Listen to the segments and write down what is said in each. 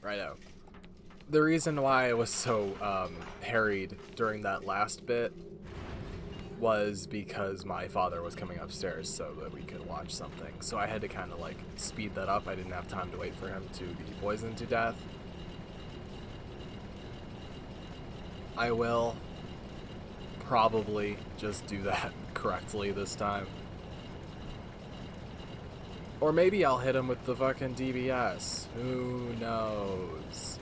Righto. The reason why I was so harried during that last bit was because my father was coming upstairs so that we could watch something. So I had to kind of like speed that up. I didn't have time to wait for him to be poisoned to death. I will probably just do that correctly this time. Or maybe I'll hit him with the fucking DBS. Who knows?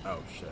Oh shit.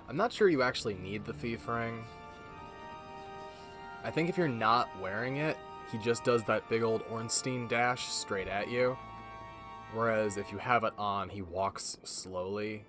I'm not sure you actually need the thief ring. I think if you're not wearing it, he just does that big old Ornstein dash straight at you. Whereas if you have it on, he walks slowly.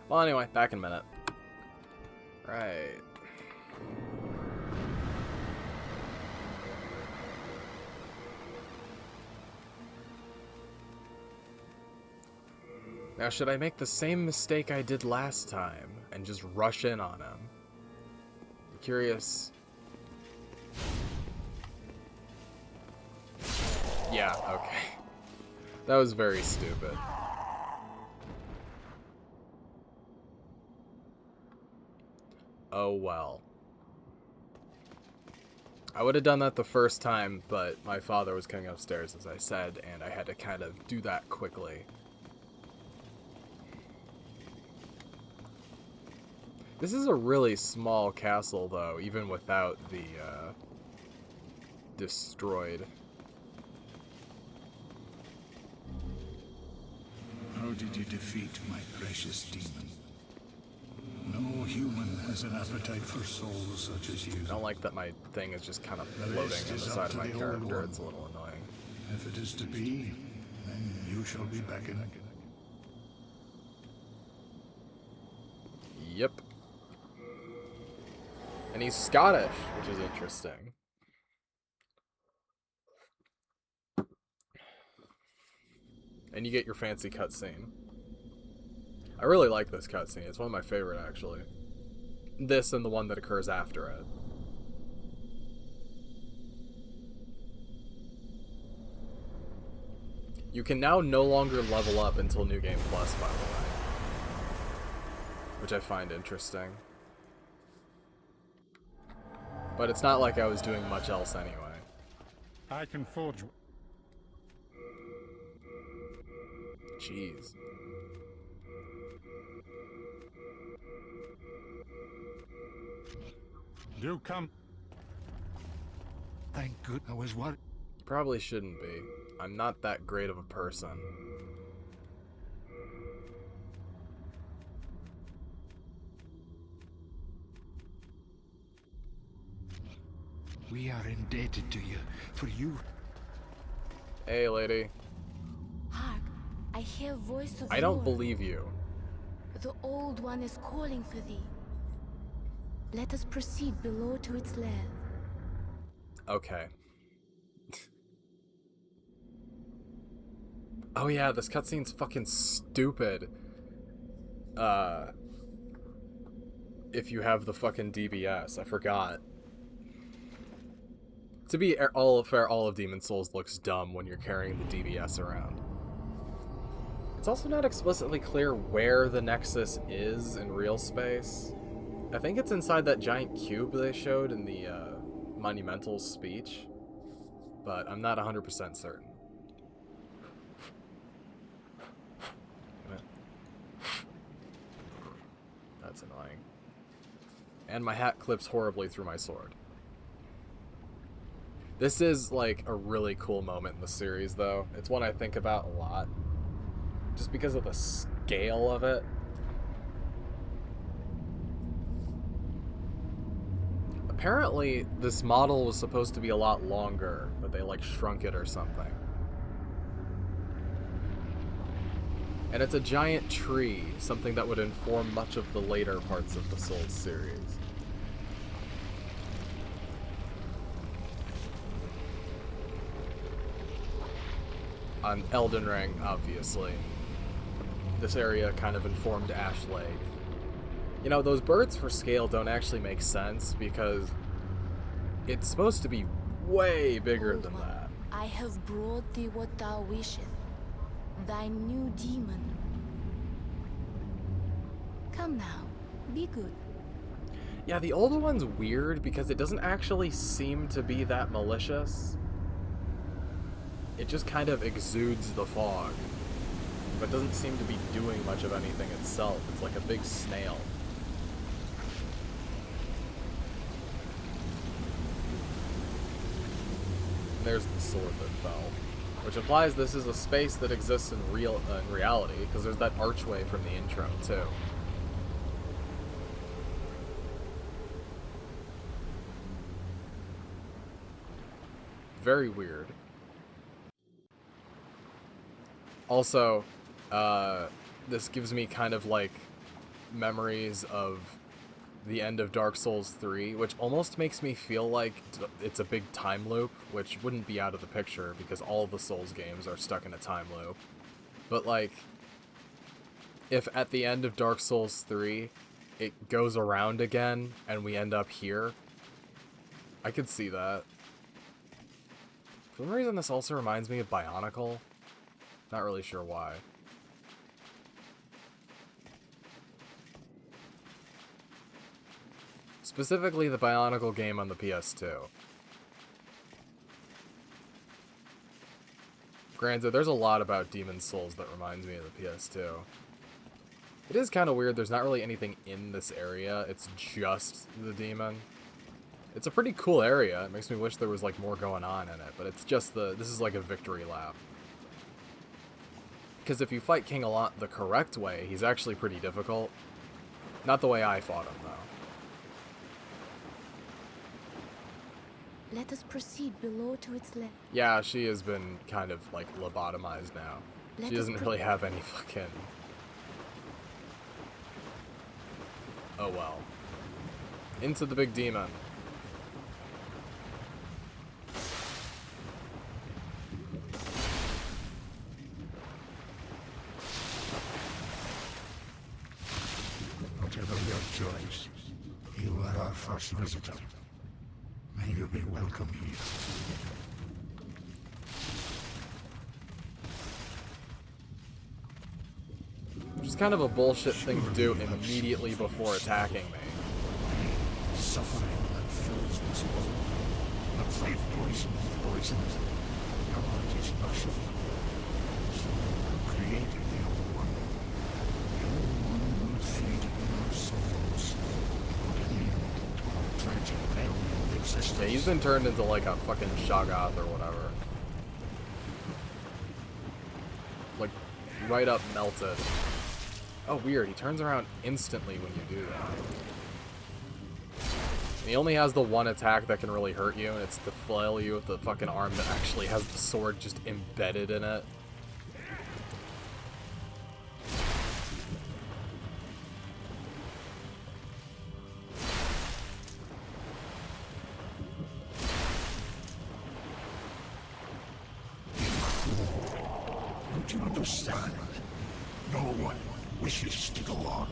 Well, anyway, back in a minute. Right. Now, should I make the same mistake I did last time and just rush in on him? I'm curious. Yeah, okay. That was very stupid. Oh well. I would have done that the first time, but my father was coming upstairs, as I said, and I had to kind of do that quickly. This is a really small castle, though, even without the, destroyed. How did you defeat my precious demon? No human has an appetite for souls such as you. I don't like that my thing is just kind of floating on the side of my character. It's a little annoying. If it is to be, then you shall be beckoned. Yep. And he's Scottish, which is interesting. And you get your fancy cutscene. I really like this cutscene. It's one of my favorite, actually. This and the one that occurs after it. You can now no longer level up until New Game Plus, by the way. Which I find interesting. But it's not like I was doing much else anyway. I can forge. Jeez. Do come. Thank good I was worried. You probably shouldn't be. I'm not that great of a person. We are indebted to you, for you. Hey, lady. Hark, I hear a voice of I don't yore. believe you. The Old One is calling for thee. Let us proceed below to its lair. Okay. Oh yeah, this cutscene's fucking stupid. If you have the fucking DBS, I forgot. To be all fair, all of Demon Souls looks dumb when you're carrying the DBS around. It's also not explicitly clear where the Nexus is in real space. I think it's inside that giant cube they showed in the Monumental speech, but I'm not 100% certain. That's annoying. And my hat clips horribly through my sword. This is, like, a really cool moment in the series, though. It's one I think about a lot. Just because of the scale of it. Apparently, this model was supposed to be a lot longer, but they, like, shrunk it or something. And it's a giant tree, something that would inform much of the later parts of the Souls series. On Elden Ring, obviously. This area kind of informed Ash Lake. You know, those birds for scale don't actually make sense because it's supposed to be way bigger Old than one, that. I have brought thee what thou wishest. Thy new demon. Come now, be good. Yeah, the older one's weird because it doesn't actually seem to be that malicious. It just kind of exudes the fog, but doesn't seem to be doing much of anything itself. It's like a big snail. And there's the sword that fell, which implies this is a space that exists in reality, because there's that archway from the intro too. Very weird. Also, this gives me kind of like memories of the end of Dark Souls 3, which almost makes me feel like it's a big time loop, which wouldn't be out of the picture because all of the Souls games are stuck in a time loop. But like, if at the end of Dark Souls 3, it goes around again and we end up here, I could see that. For some reason, this also reminds me of Bionicle. Not really sure why. Specifically the Bionicle game on the PS2. Granted, there's a lot about Demon's Souls that reminds me of the PS2. It is kind of weird, there's not really anything in this area, it's just the demon. It's a pretty cool area, it makes me wish there was like more going on in it, but it's just this is like a victory lap. Because if you fight King Allant the correct way, he's actually pretty difficult. Not the way I fought him, though. Let us proceed below to its left. Yeah, she has been kind of, like, lobotomized now. She doesn't really have any fucking... Oh well. Into the big demon. Whatever your choice, you are our first visitor. May you be welcome here. Which is kind of a bullshit thing to do immediately before attacking me. Suffering that fills this world. The faith poison with poisons. God is merciful. So you created the old one. The old one will feed your souls. Put an end to our tragic failure of existence. Yeah, he's been turned into like a fucking Shoggoth or whatever. Like, right up melted. Oh, weird. He turns around instantly when you do that. And he only has the one attack that can really hurt you, and it's to flail you with the fucking arm that actually has the sword just embedded in it. Don't you understand? No one wishes to go on.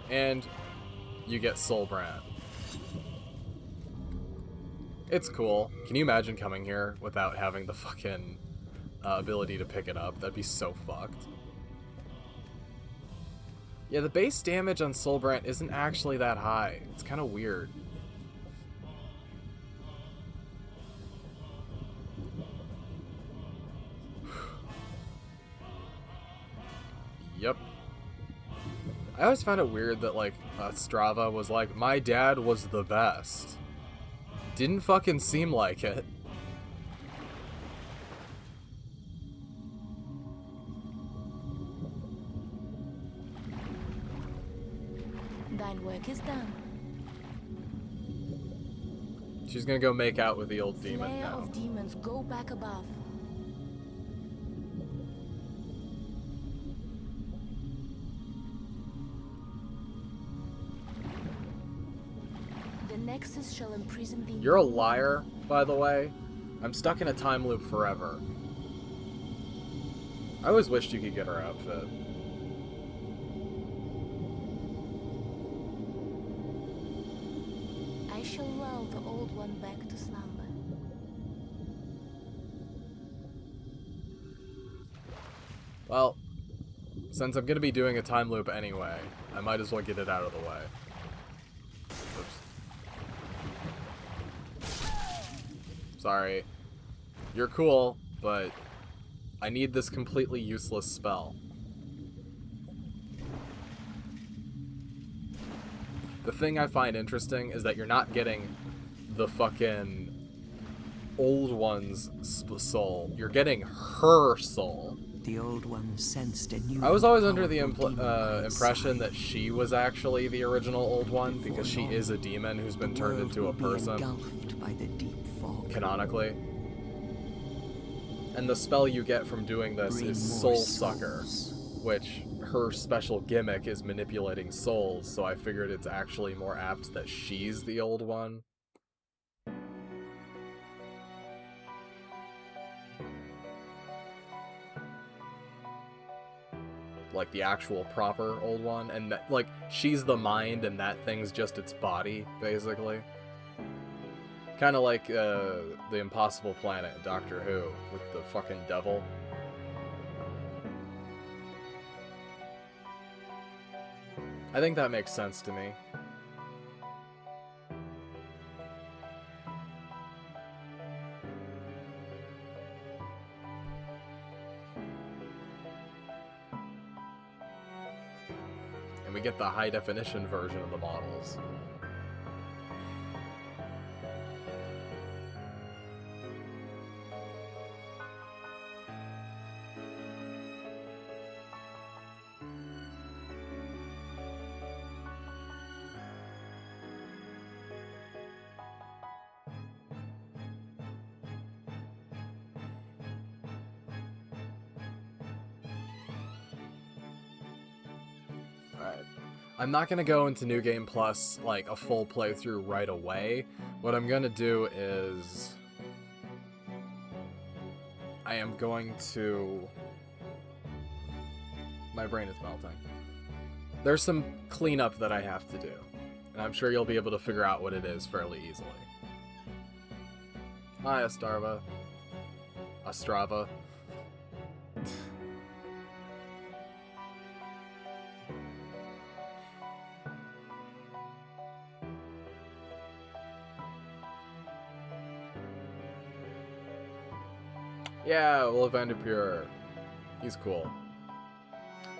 And you get Soulbrand. It's cool. Can you imagine coming here without having the fucking ability to pick it up? That'd be so fucked. Yeah, the base damage on Soulbrand isn't actually that high. It's kind of weird. Yep. I always found it weird that, like, Strava was like, my dad was the best. Didn't fucking seem like it. Thine work is done. She's gonna go make out with the old demon Slayer now. of demons, go back above. The Nexus shall imprison thee. You're a liar, by the way. I'm stuck in a time loop forever. I always wished you could get her outfit. I shall lull the old one back to slumber. Well, since I'm gonna be doing a time loop anyway, I might as well get it out of the way. Oops. Sorry. You're cool, but I need this completely useless spell. The thing I find interesting is that you're not getting the fucking old one's soul. You're getting her soul. The old one sensed a new. I was always under the powerful demon by its impression side. that she was actually the original old one because she is a demon who's been The turned world into a will be person, engulfed by the deep fog. canonically. And the spell you get from doing this Bring is more Soul Sucker, souls. which her special gimmick is manipulating souls, so I figured it's actually more apt that she's the old one. Like the actual proper old one, and that, like, she's the mind and that thing's just its body, basically. Kind of like the Impossible Planet in Doctor Who with the fucking devil. I think that makes sense to me. And we get the high definition version of the models. Alright. I'm not going to go into New Game Plus, like, a full playthrough right away. What I'm going to do is... I am going to... My brain is melting. There's some cleanup that I have to do. And I'm sure you'll be able to figure out what it is fairly easily. Hi, Astarva. Astrava. Yeah, Will Vandepure. He's cool.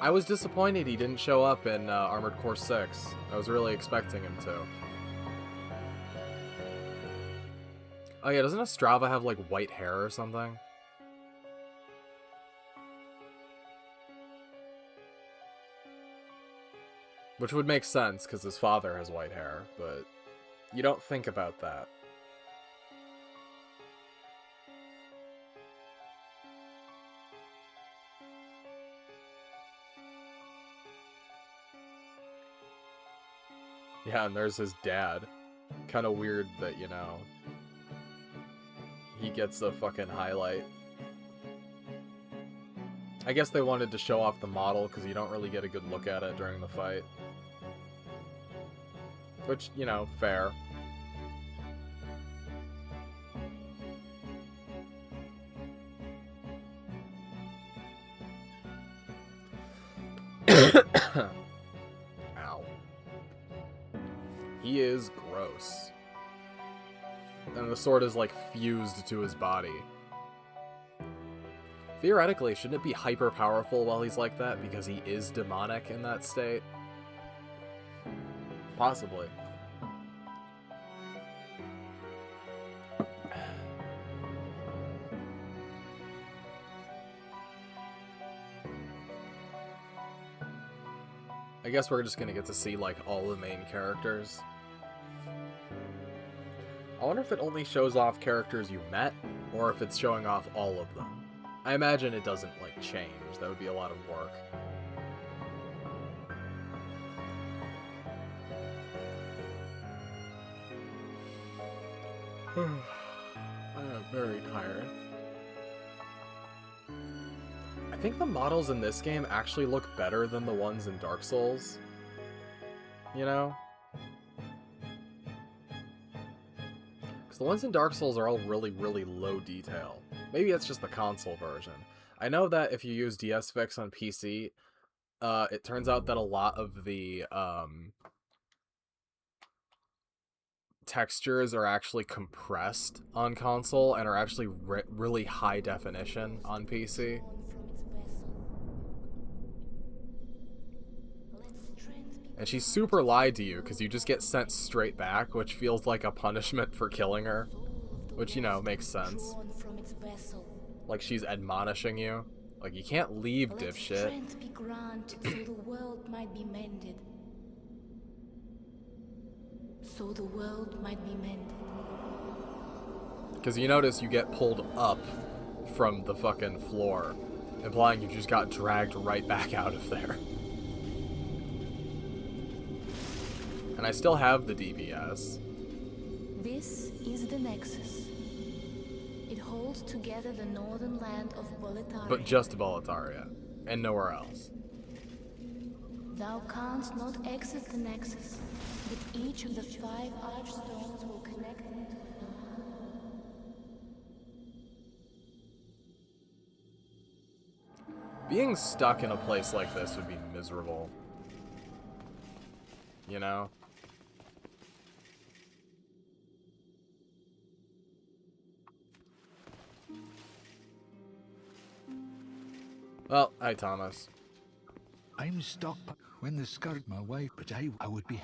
I was disappointed he didn't show up in Armored Core 6. I was really expecting him to. Oh yeah, doesn't Astrava have, like, white hair or something? Which would make sense, because his father has white hair, but you don't think about that. Yeah, and there's his dad. Kind of weird that, you know, he gets the fucking highlight. I guess they wanted to show off the model because you don't really get a good look at it during the fight. Which, you know, fair. Ow. He is gross. And the sword is, like, fused to his body. Theoretically, shouldn't it be hyper powerful while he's like that because he is demonic in that state? Possibly. I guess we're just gonna get to see, like, all the main characters. I wonder if it only shows off characters you met, or if it's showing off all of them. I imagine it doesn't, like, change. That would be a lot of work. I am very tired. I think the models in this game actually look better than the ones in Dark Souls. You know? Because the ones in Dark Souls are all really, really low detail. Maybe it's just the console version. I know that if you use DSFix on PC, it turns out that a lot of the textures are actually compressed on console and are actually really high definition on PC. And she super lied to you because you just get sent straight back, which feels like a punishment for killing her. Which, you know, makes sense. Like she's admonishing you. Like, you can't leave, dipshit. Strength be granted so the world might be mended. So the world might be mended. Because you notice you get pulled up from the fucking floor, implying you just got dragged right back out of there. And I still have the DBS. This is the Nexus. It holds together the northern land of Boletaria. But just Boletaria, and nowhere else. Thou canst not exit the Nexus, but each of the 5 archstones will connect them to Being stuck in a place like this would be miserable. You know? Well, hi Thomas. I'm stuck when they scared my wife, but I would be...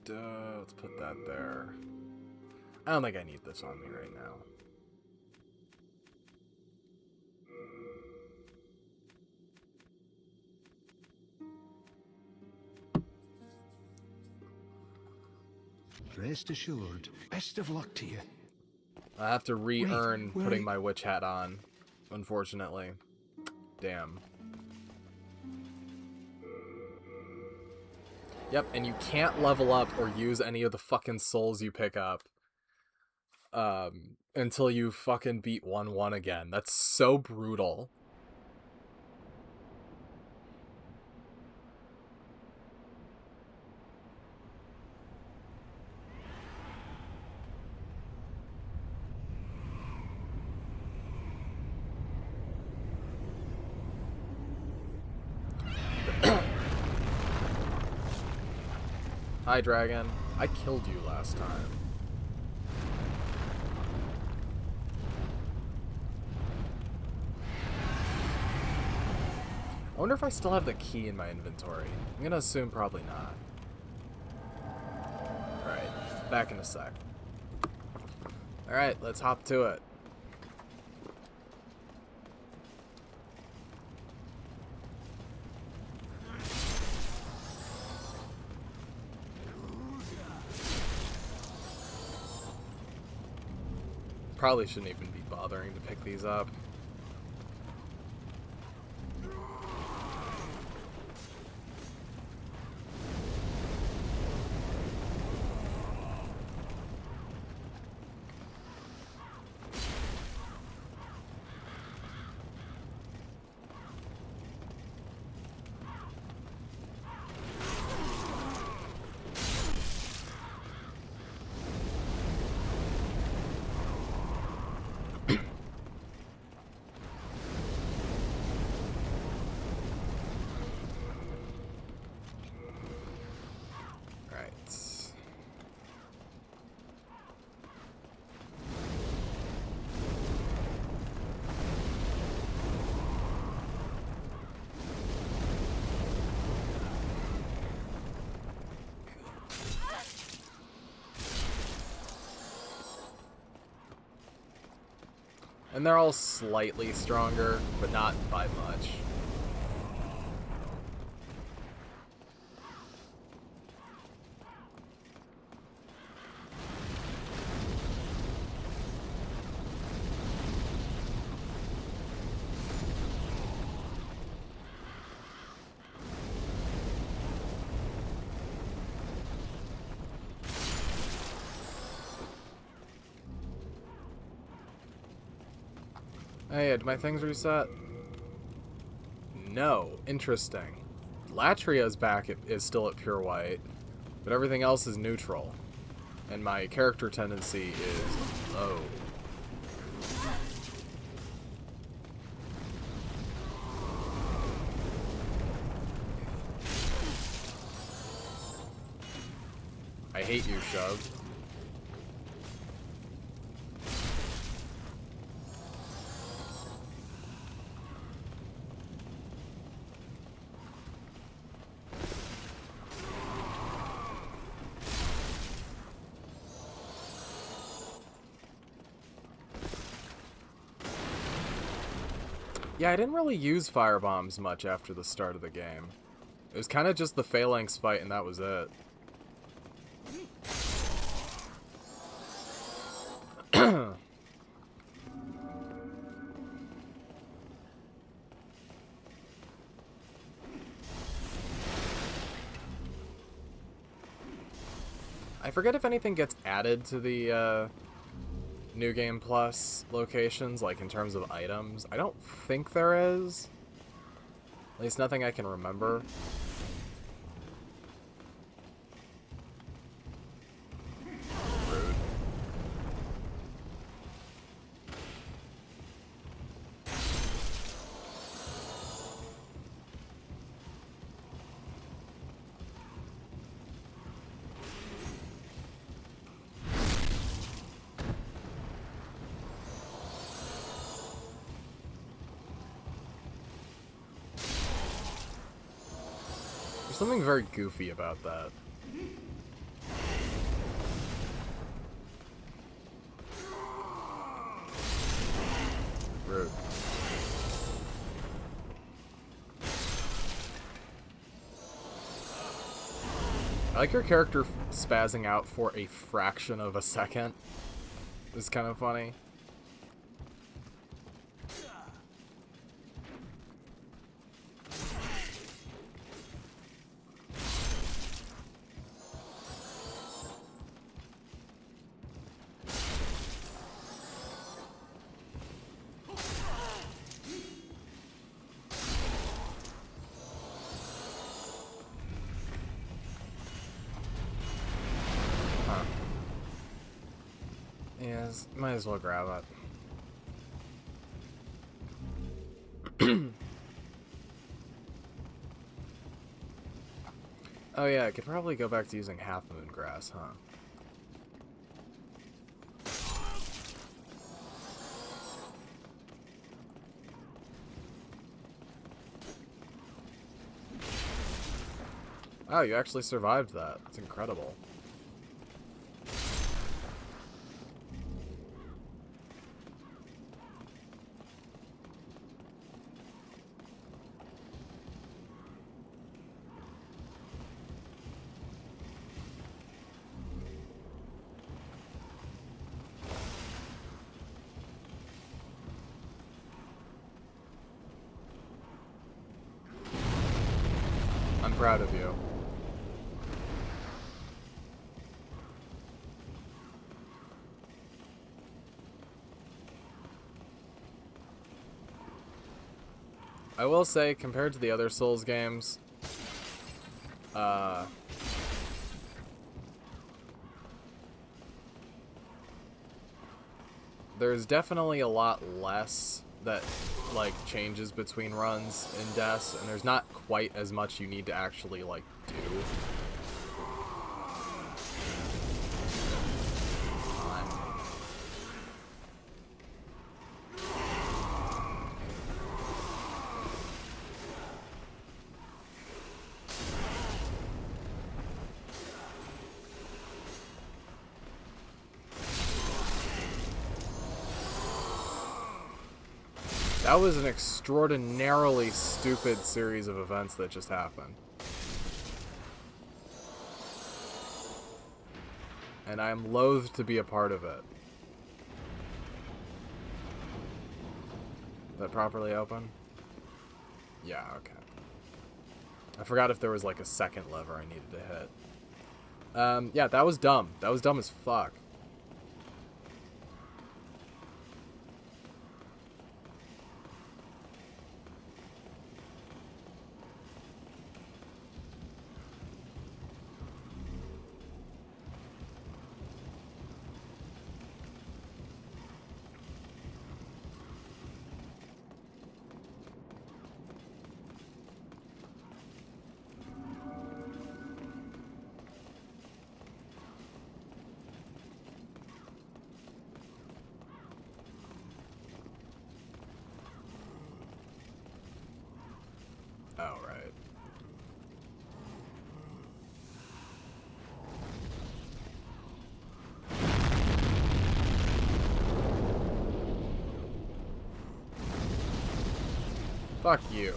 Let's put that there. I don't think I need this on me right now. Rest assured. Best of luck to you. I have to re-earn Wait, putting my witch hat on, unfortunately. Damn. Yep, and you can't level up or use any of the fucking souls you pick up until you fucking beat 1-1 again. That's so brutal. Hi, Dragon. I killed you last time. I wonder if I still have the key in my inventory. I'm gonna assume probably not. Alright, back in a sec. Alright, let's hop to it. Probably shouldn't even be bothering to pick these up. And they're all slightly stronger, but not by much. Hey, did my things reset? No. Interesting. Latria's back is still at pure white, but everything else is neutral. And my character tendency is low. I hate you, Shove. Yeah, I didn't really use firebombs much after the start of the game. It was kind of just the Phalanx fight and that was it. I forget if anything gets added to the New Game Plus locations, like in terms of items. I don't think there is. At least nothing I can remember. Rude. There's something very goofy about that. Rude. I like your character spazzing out for a fraction of a second. It's kind of funny. Yes, might as well grab it. Oh yeah, I could probably go back to using Half Moon Grass, huh? Oh, you actually survived that. It's incredible. I'm proud of you. I will say, compared to the other Souls games, there's definitely a lot less that, like, changes between runs in Deaths, and there's not quite as much you need to actually, like, do. That was an extraordinarily stupid series of events that just happened. And I am loath to be a part of it. Is that properly open? Yeah, okay. I forgot if there was like a second lever I needed to hit. Yeah, that was dumb. That was dumb as fuck. Oh, right. Fuck you.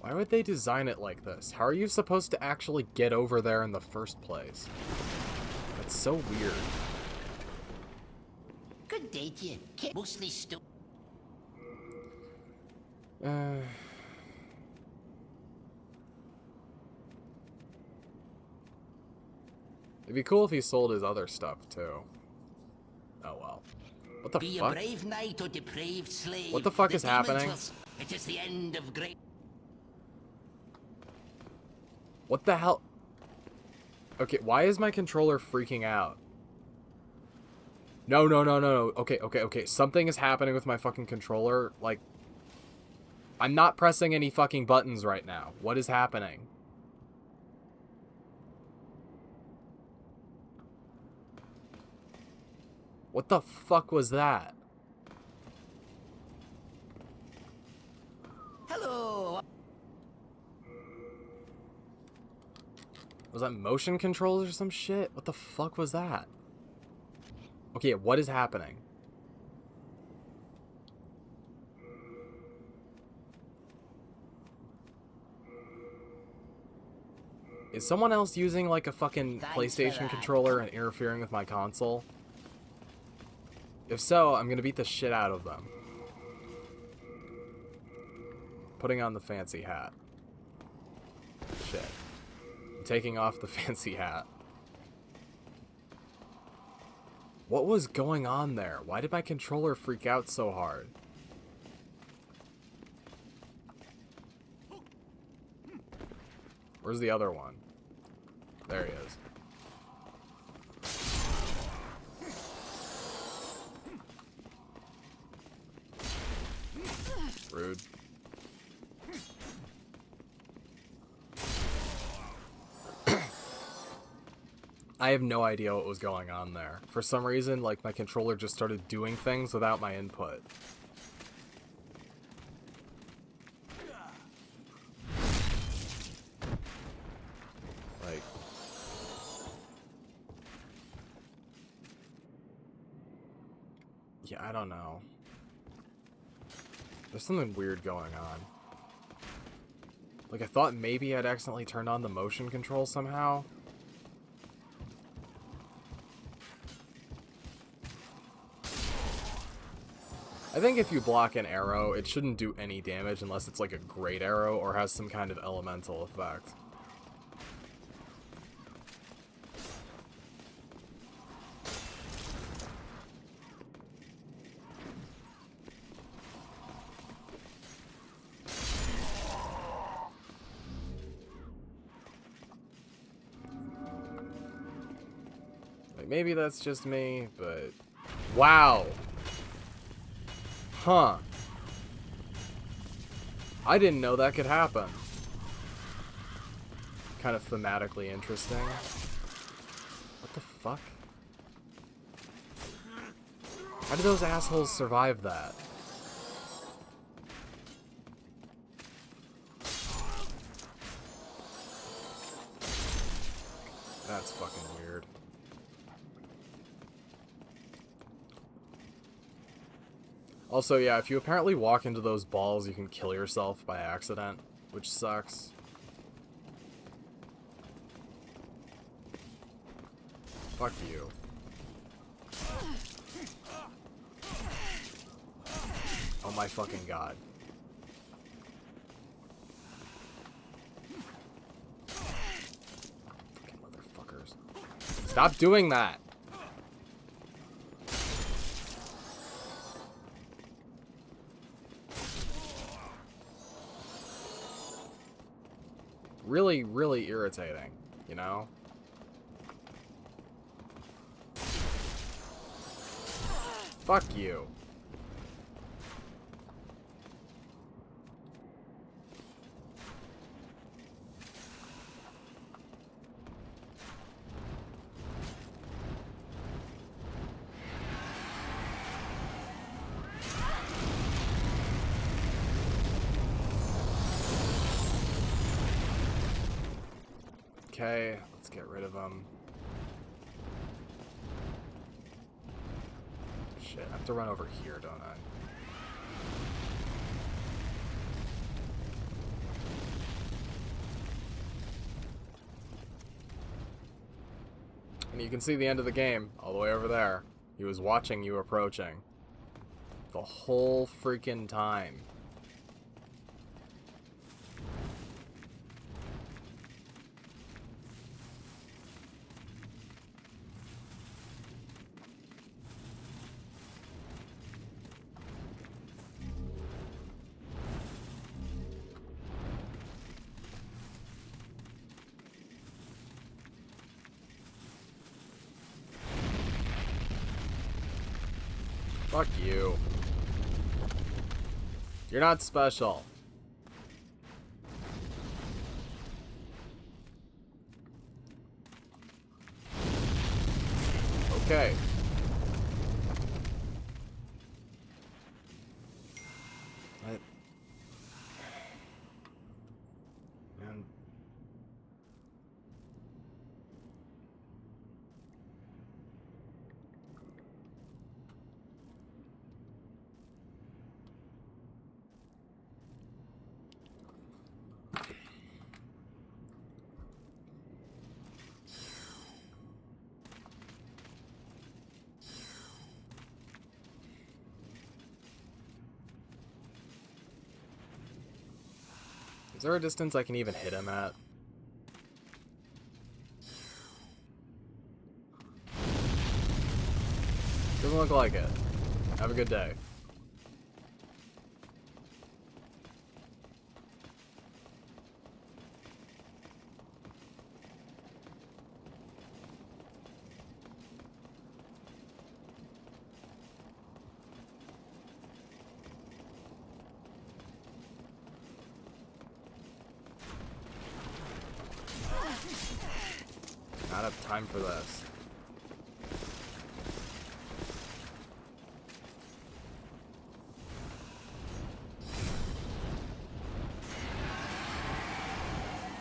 Why would they design it like this? How are you supposed to actually get over there in the first place? That's so weird. Good day to you. Mostly stupid. It'd be cool if he sold his other stuff too. Oh well. What the Be fuck? a brave knight or depraved slave. What the fuck is demons happening? It is the end of great. What the hell? Okay, why is my controller freaking out? No. Okay. Something is happening with my fucking controller. Like, I'm not pressing any fucking buttons right now. What is happening? What the fuck was that? Hello. Was that motion controls or some shit? What the fuck was that? Okay, what is happening? Is someone else using like a fucking Thanks for PlayStation that. controller and interfering with my console? If so, I'm gonna beat the shit out of them. Putting on the fancy hat. Shit. I'm taking off the fancy hat. What was going on there? Why did my controller freak out so hard? Where's the other one? There he is. Rude. I have no idea what was going on there. For some reason, like, my controller just started doing things without my input. Like... yeah, I don't know. There's something weird going on. Like, I thought maybe I'd accidentally turned on the motion control somehow. I think if you block an arrow, it shouldn't do any damage unless it's like a great arrow or has some kind of elemental effect. Like, maybe that's just me, but... wow! Huh. I didn't know that could happen. kind of thematically interesting. What the fuck? How did those assholes survive that? That's fucking weird. Also, yeah, if you apparently walk into those balls, you can kill yourself by accident, which sucks. Fuck you. Oh my fucking god. Fucking motherfuckers. Stop doing that! Really, really irritating, you know? Fuck you. Okay, let's get rid of them. Shit, I have to run over here, don't I? And you can see the end of the game, all the way over there. He was watching you approaching. The whole freaking time. Fuck you. You're not special. Okay. What? Man. Is there a distance I can even hit him at? Doesn't look like it. Have a good day. Not have time for this.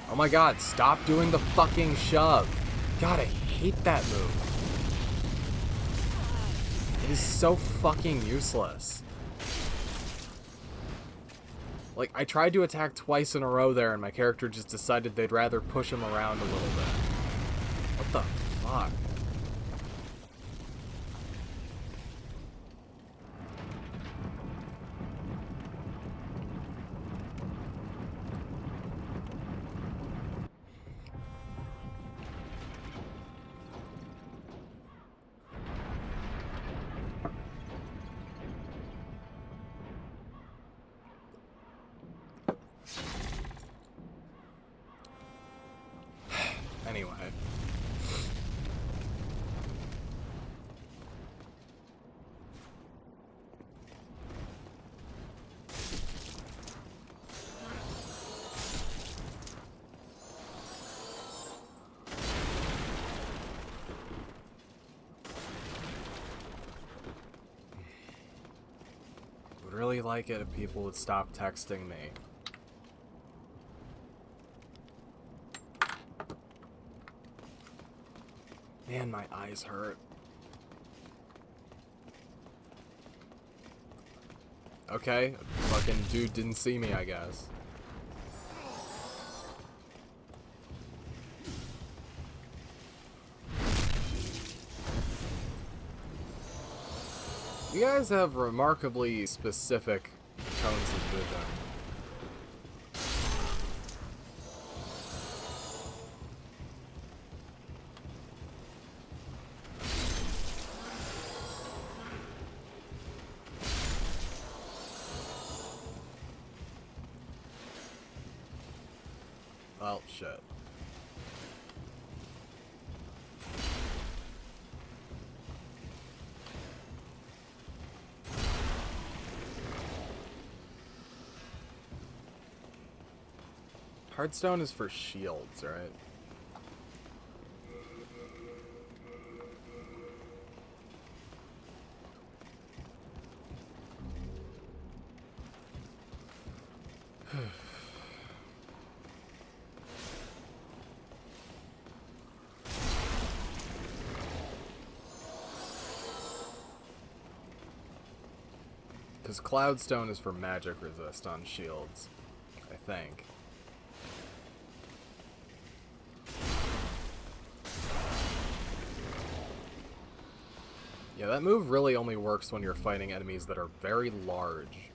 Oh my god, stop doing the fucking shove. God, I hate that move. It is so fucking useless. Like, I tried to attack twice in a row there and my character just decided they'd rather push him around a little bit. What the fuck? Anyway. really like it if people would stop texting me. Man, my eyes hurt. Okay, fucking dude didn't see me, I guess. You guys have remarkably specific tones of vision. Well, shit. Heartstone is for shields, right? Because Cloudstone is for magic resist on shields, I think. Yeah, that move really only works when you're fighting enemies that are very large.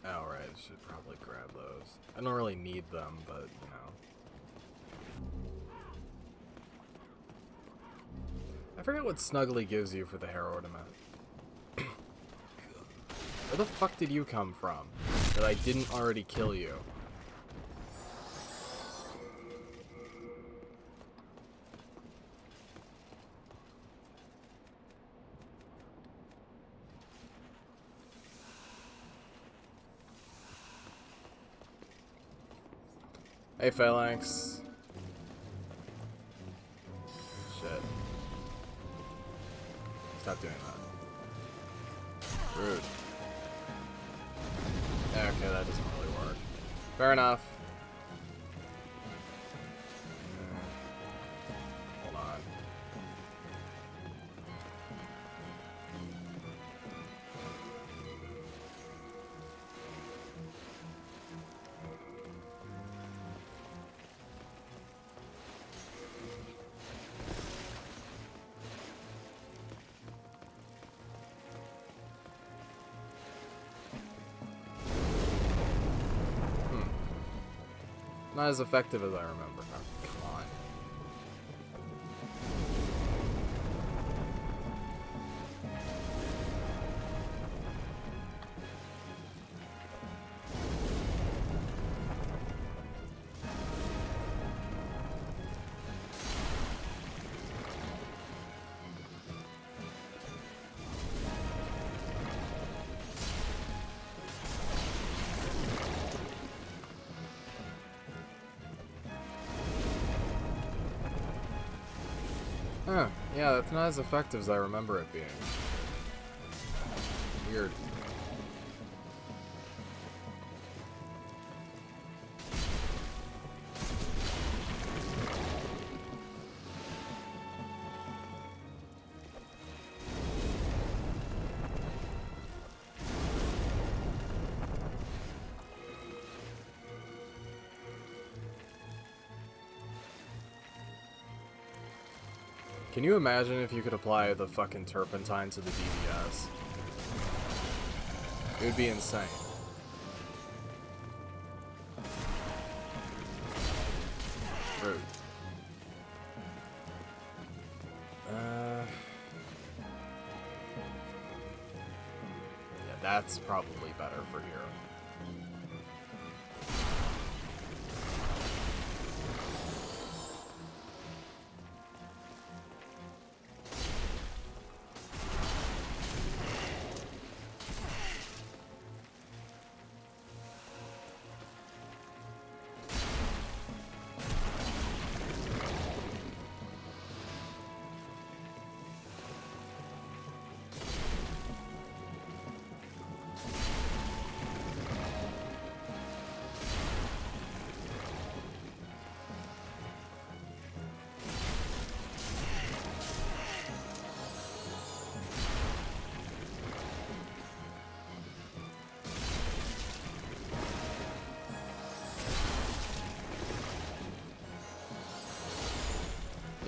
Oh, right, should probably grab those. I don't really need them, but, you know. I forget what Snuggly gives you for the hair ornament. Where the fuck did you come from? That I didn't already kill you? Hey, Phalanx. Shit. Stop doing that. Rude. Okay, that doesn't really work. Fair enough. Hold on. Not as effective as I remember. Oh, come on. Huh, yeah, that's not as effective as I remember it being. Weird. Can you imagine if you could apply the fucking turpentine to the DBS? It would be insane. Rude. Yeah, that's probably better for here.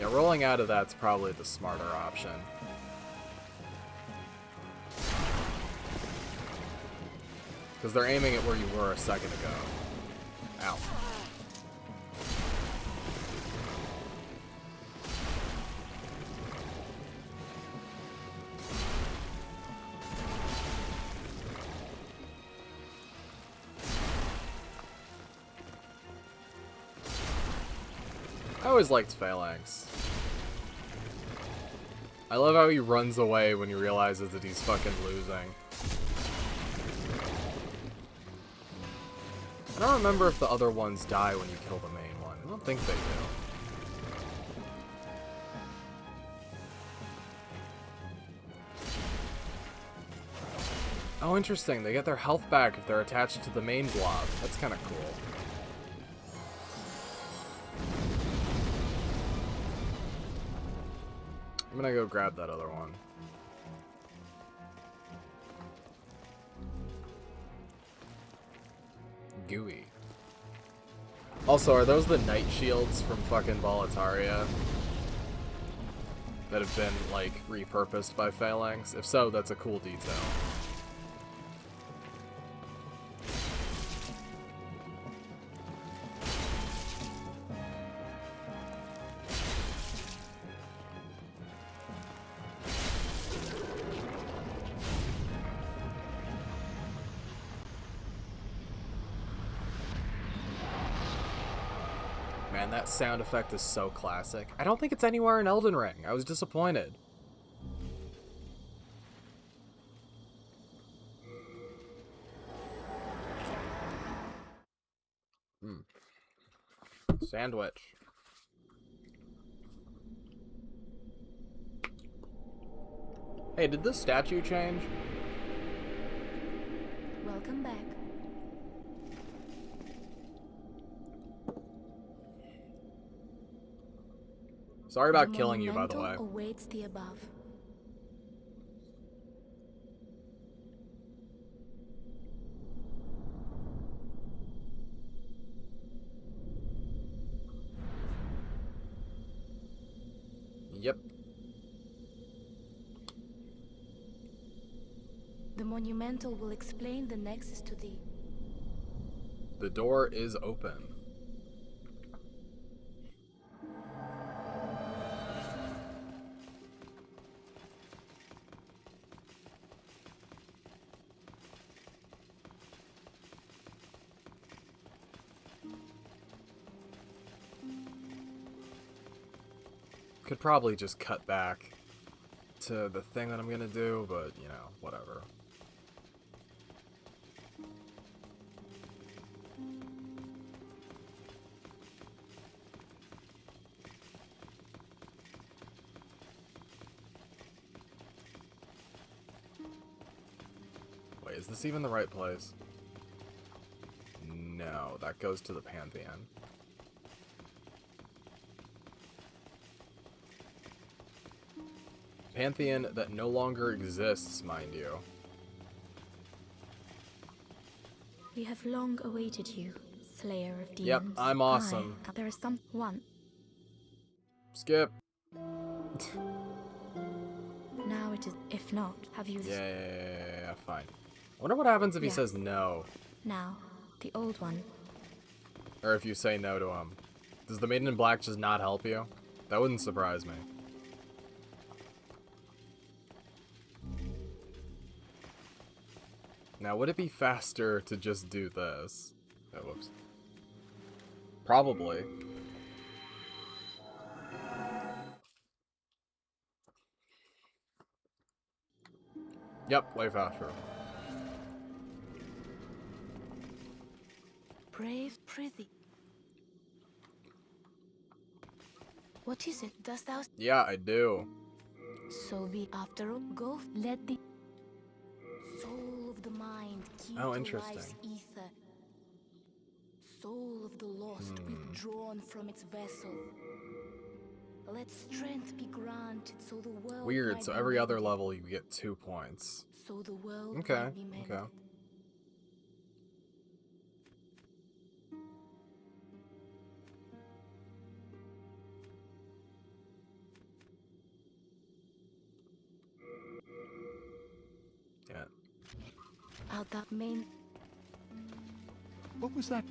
Yeah, rolling out of that's probably the smarter option. Because they're aiming at where you were a second ago. Ow. I always liked Phalanx. I love how he runs away when he realizes that he's fucking losing. I don't remember if the other ones die when you kill the main one. I don't think they do. Oh, interesting. They get their health back if they're attached to the main blob. That's kind of cool. I'm gonna go grab that other one. Gooey. Also, are those the night shields from fucking Boletaria? That have been, like, repurposed by Phalanx? If so, that's a cool detail. Man, that sound effect is so classic. I don't think it's anywhere in Elden Ring. I was disappointed. Sandwich. Hey, did this statue change? Welcome back. Sorry about killing you, by the way. Monumental awaits the above. Yep. The monumental will explain the nexus to thee. The door is open. Could probably just cut back to the thing that I'm gonna do, but, you know, whatever. Wait, is this even the right place? No, that goes to the Pantheon. Pantheon that no longer exists, mind you. We have long awaited you, Slayer of Demons. Yep, I'm awesome. There is someone. Skip. Now it is. If not, have you? Yeah, fine. I wonder what happens if he Yes. says no. Now, the old one. Or if you say no to him. Does the Maiden in Black just not help you? That wouldn't surprise me. Now, would it be faster to just do this? Oh, whoops. Probably. Yep, way faster. Brave Prithee. What is it? Dost thou? Yeah, I do. So be after all. Go. Let the soul of the mind key Oh, to interesting. life's ether. Soul of the lost withdrawn from its vessel. Let strength be granted so the world. Weird, might so be every other mended. level you get 2 points. So the world Okay, might be mended. okay. Yeah. Out that main. What was that?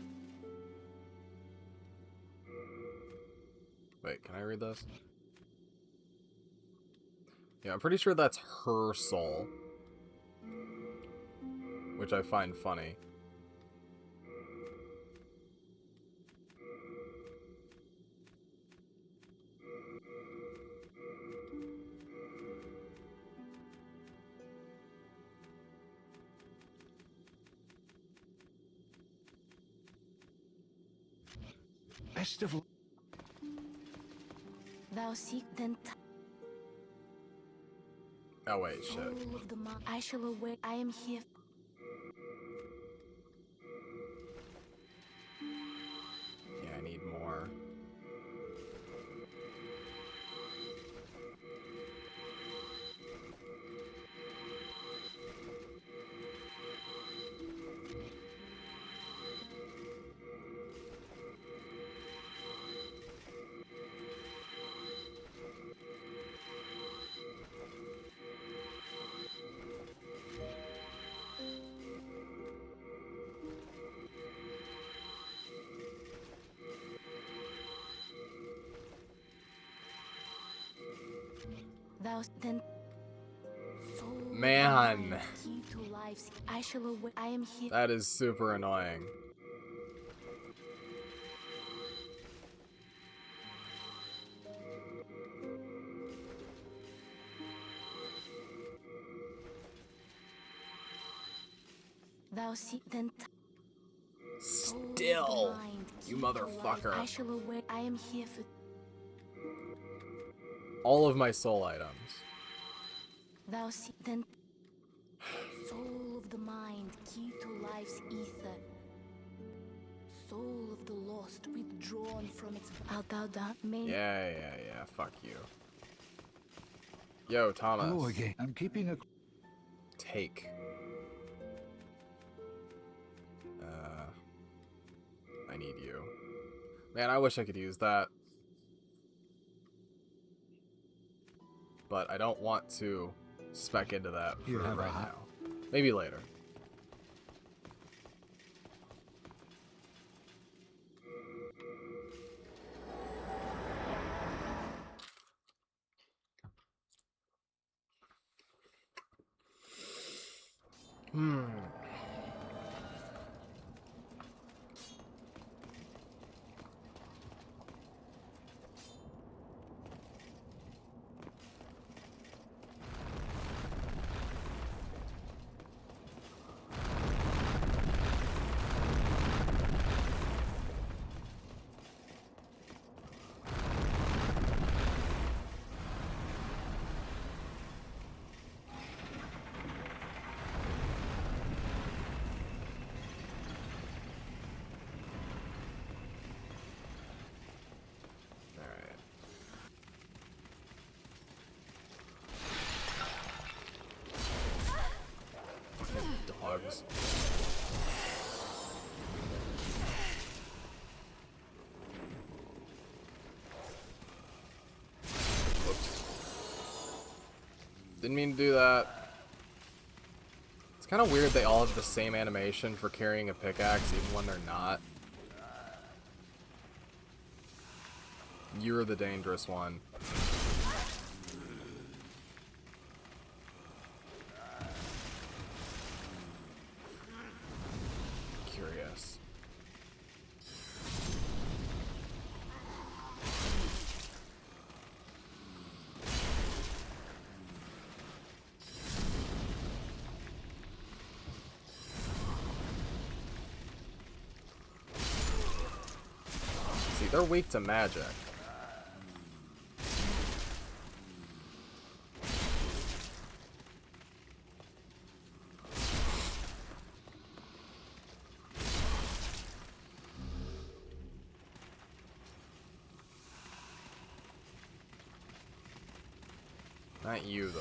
Wait, can I read this? Yeah, I'm pretty sure that's her soul. Which I find funny. Best of all. Thou seek then. Oh wait, shit. Soul of the mind. I shall await. I am here. Yeah, I need more. Thou then. Soul of the Man. mind, key to lives. I shall await. I am here. That is super annoying. Thou seek then. Soul of the Still, mind, you key to life. motherfucker. I shall await. I am here for. All of my soul items. Thou seek then. Soul of the mind, key to life's ether. Soul of the lost, withdrawn from its. Art thou down, main? Yeah, fuck you. Yo, Thomas. Hello again. I'm keeping a. Take. I need you. Man, I wish I could use that. But I don't want to spec into that for You have a right hat? now. Maybe later. Alright. Fucking dogs. Whoops. Didn't mean to do that. It's kind of weird they all have the same animation for carrying a pickaxe even when they're not. You're the dangerous one. Curious. See, they're weak to magic. Not you, though.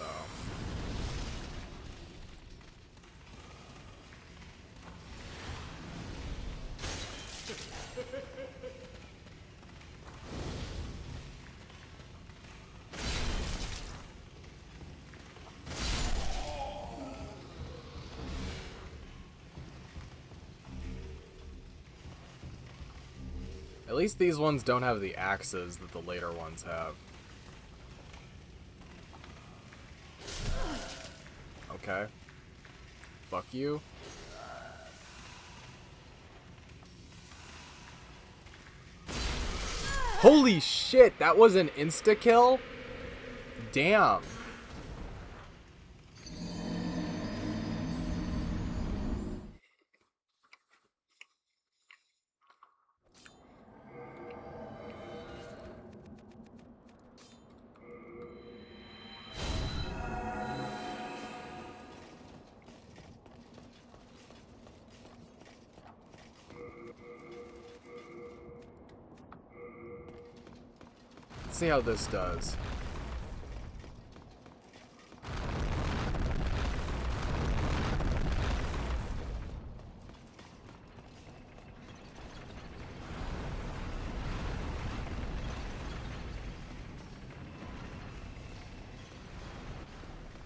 At least these ones don't have the axes that the later ones have. Okay. Fuck you. Holy shit, that was an insta-kill? Damn. Let's see how this does.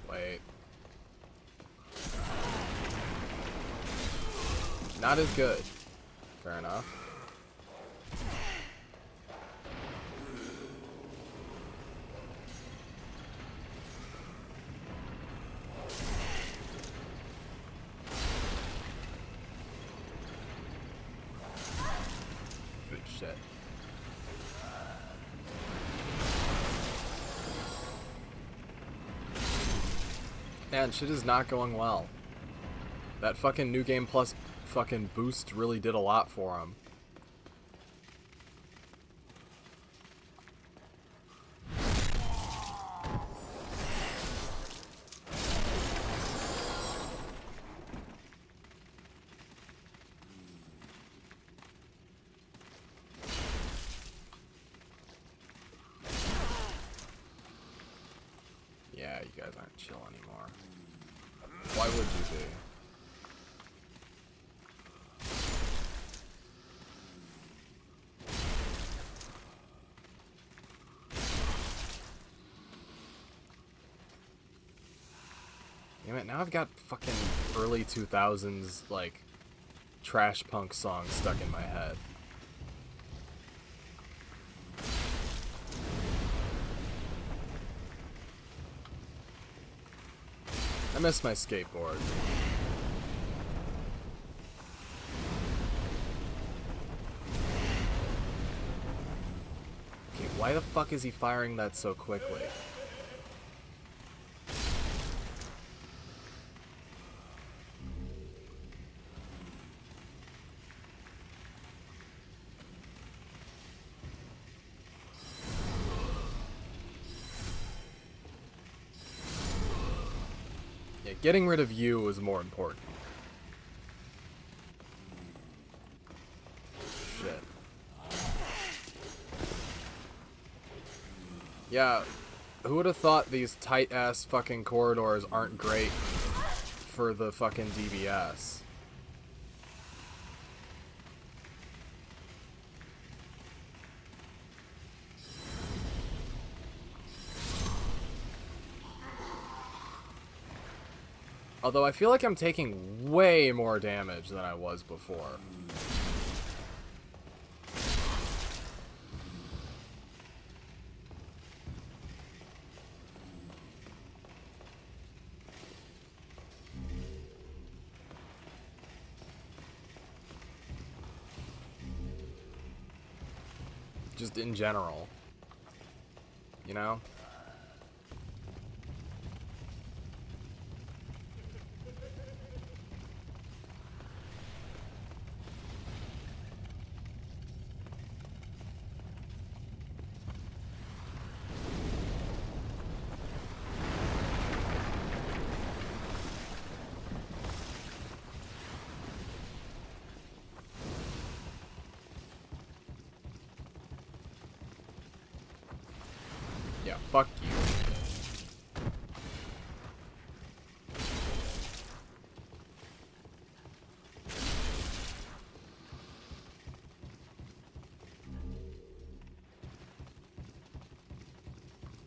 Wait. Not as good. Fair enough. Good shit. Man, shit is not going well. That fucking New Game Plus fucking boost really did a lot for him. Yeah, you guys aren't chill anymore. Why would you be? Damn it, now I've got fucking early 2000s, like, trash punk songs stuck in my head. I miss my skateboard. Okay, why the fuck is he firing that so quickly? Yeah, getting rid of you was more important. Shit. Yeah, who would have thought these tight-ass fucking corridors aren't great for the fucking DBS? Although I feel like I'm taking way more damage than I was before. Just in general. You know? Yeah, fuck you.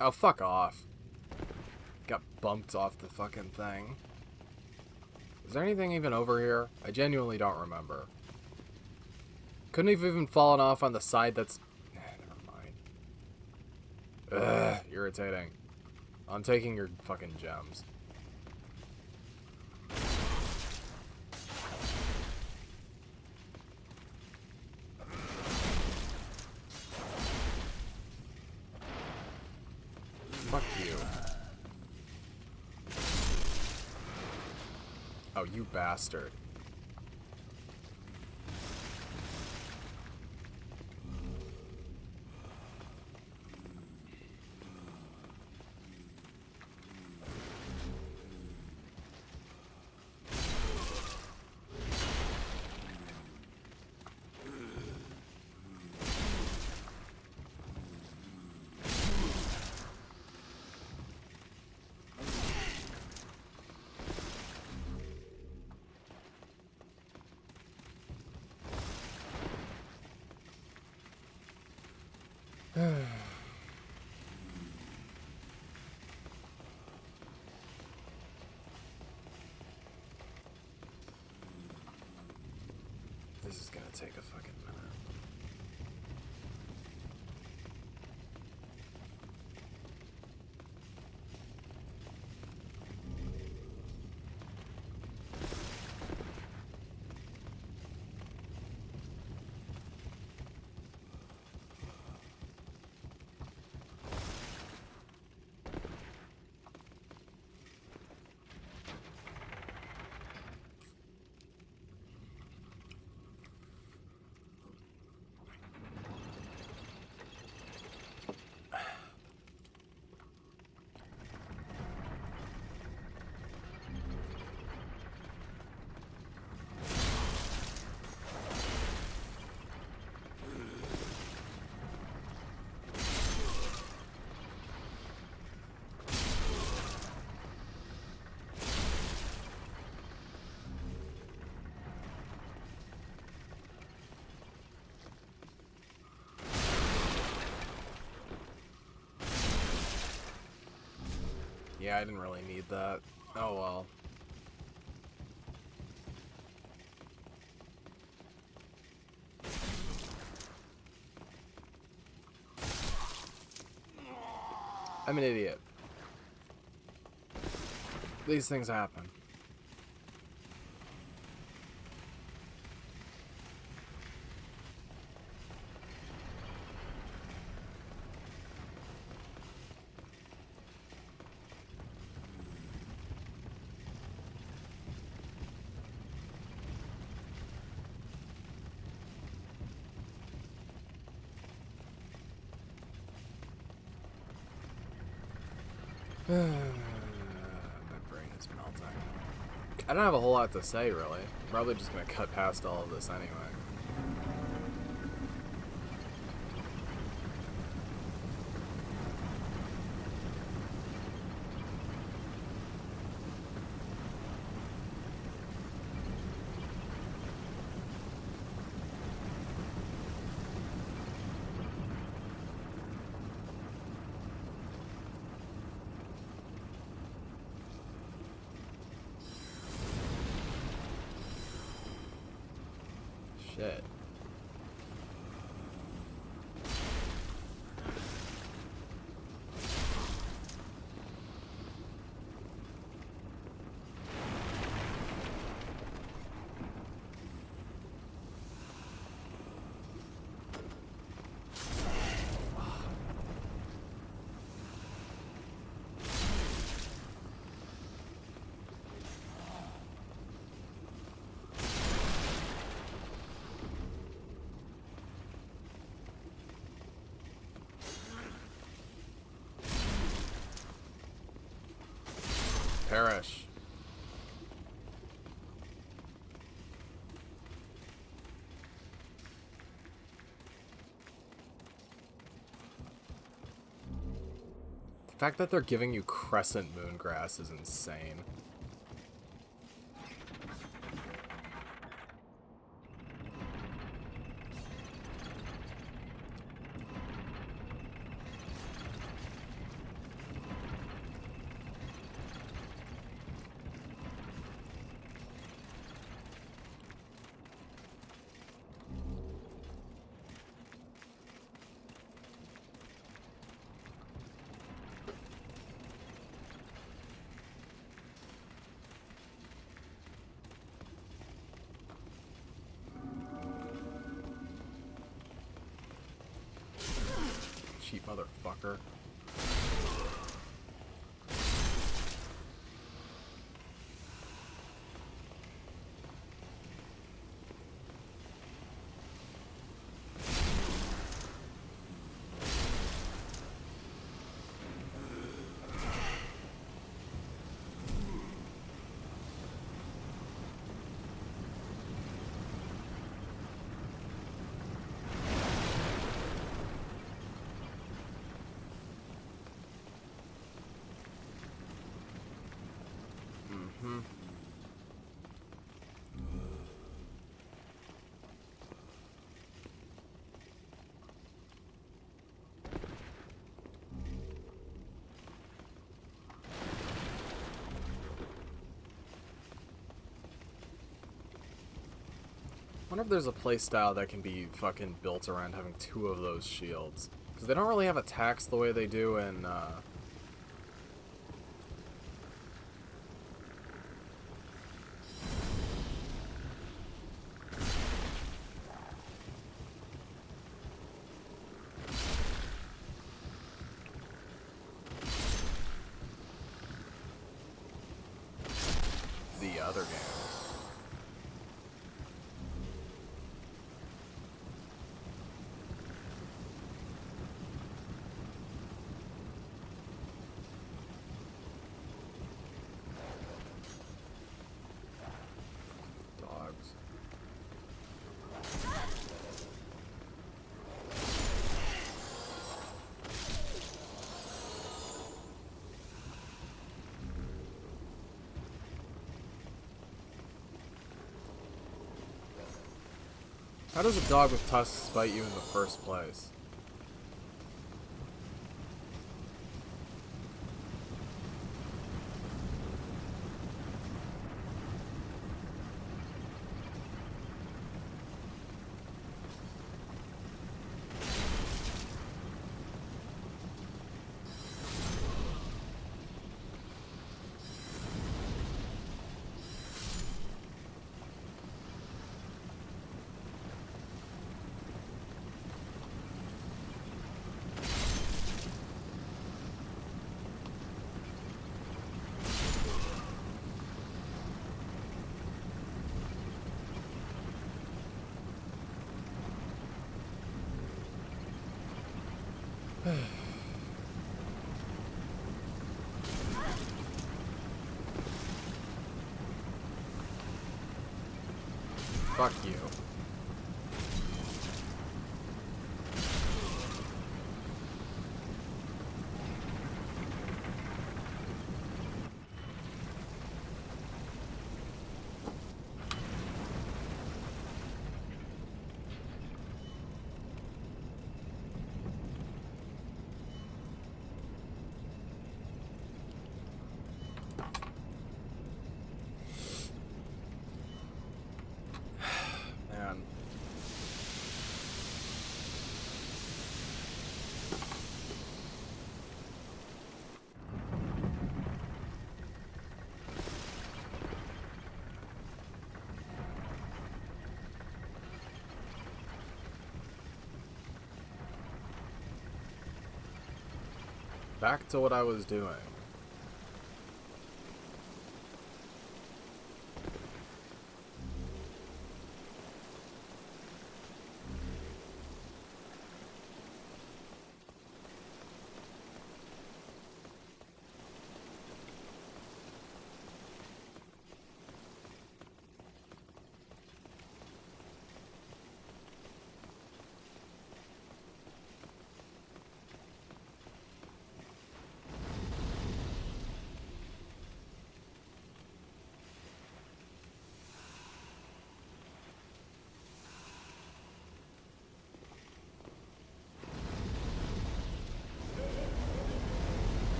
Oh, fuck off. Got bumped off the fucking thing. Is there anything even over here? I genuinely don't remember. Couldn't have even fallen off on the side that's... Never mind. Ugh, irritating. I'm taking your fucking gems. Fuck you. Oh, you bastard. This is gonna take a fucking minute. Yeah, I didn't really need that. Oh well. I'm an idiot. These things happen. My brain is melting. I don't have a whole lot to say, really. I'm probably just gonna cut past all of this anyway. Shit. Perish. The fact that they're giving you crescent moongrass is insane. cheap motherfucker. I wonder if there's a playstyle that can be fucking built around having 2 of those shields. Because they don't really have attacks the way they do in, the other games. Dogs. How does a dog with tusks bite you in the first place? Fuck you. Man. Back to what I was doing.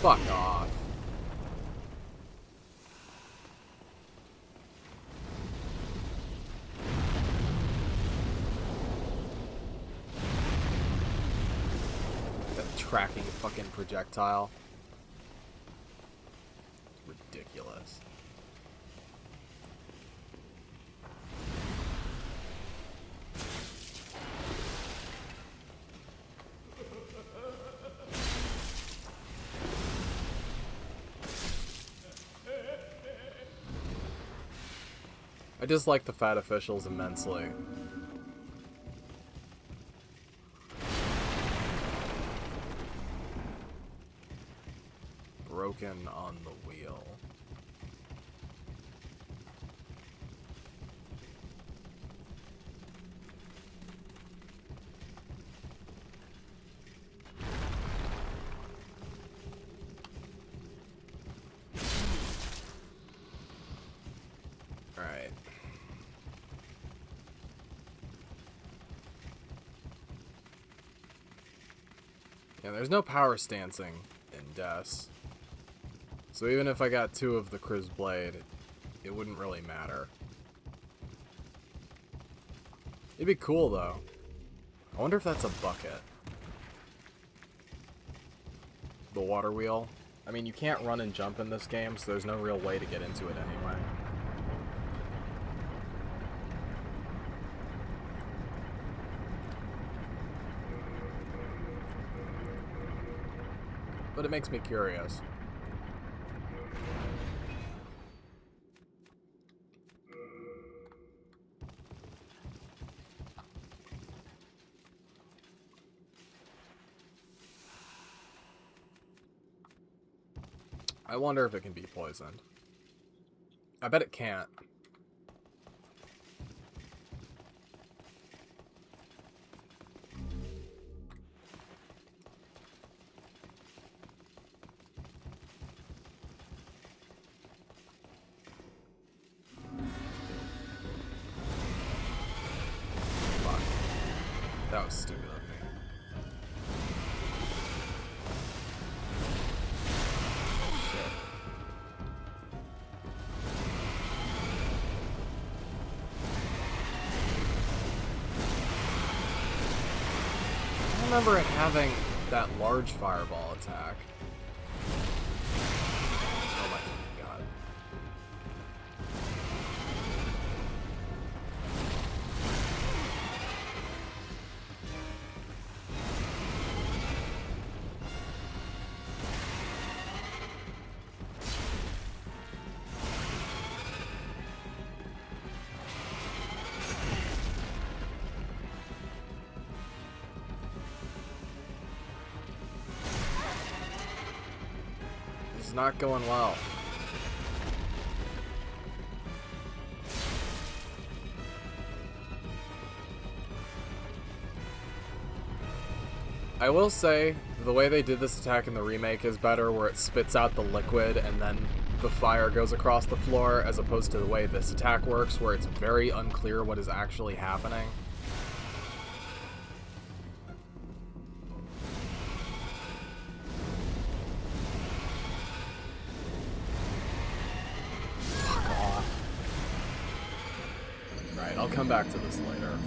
Fuck off. That tracking fucking projectile. I dislike the fat officials immensely. Broken on the wheel. Alright. Yeah, there's no power stancing in Deaths. So even if I got 2 of the Kriz Blade, it wouldn't really matter. It'd be cool though. I wonder if that's a bucket. The water wheel. I mean, you can't run and jump in this game, so there's no real way to get into it anyway. But it makes me curious. I wonder if it can be poisoned. I bet it can't. Fuck. That was stupid of me. I remember it having that large fireball attack. Oh my god. It's not going well. I will say, the way they did this attack in the remake is better, where it spits out the liquid and then the fire goes across the floor, as opposed to the way this attack works, where it's very unclear what is actually happening. Fuck off. Right, I'll come back to this later.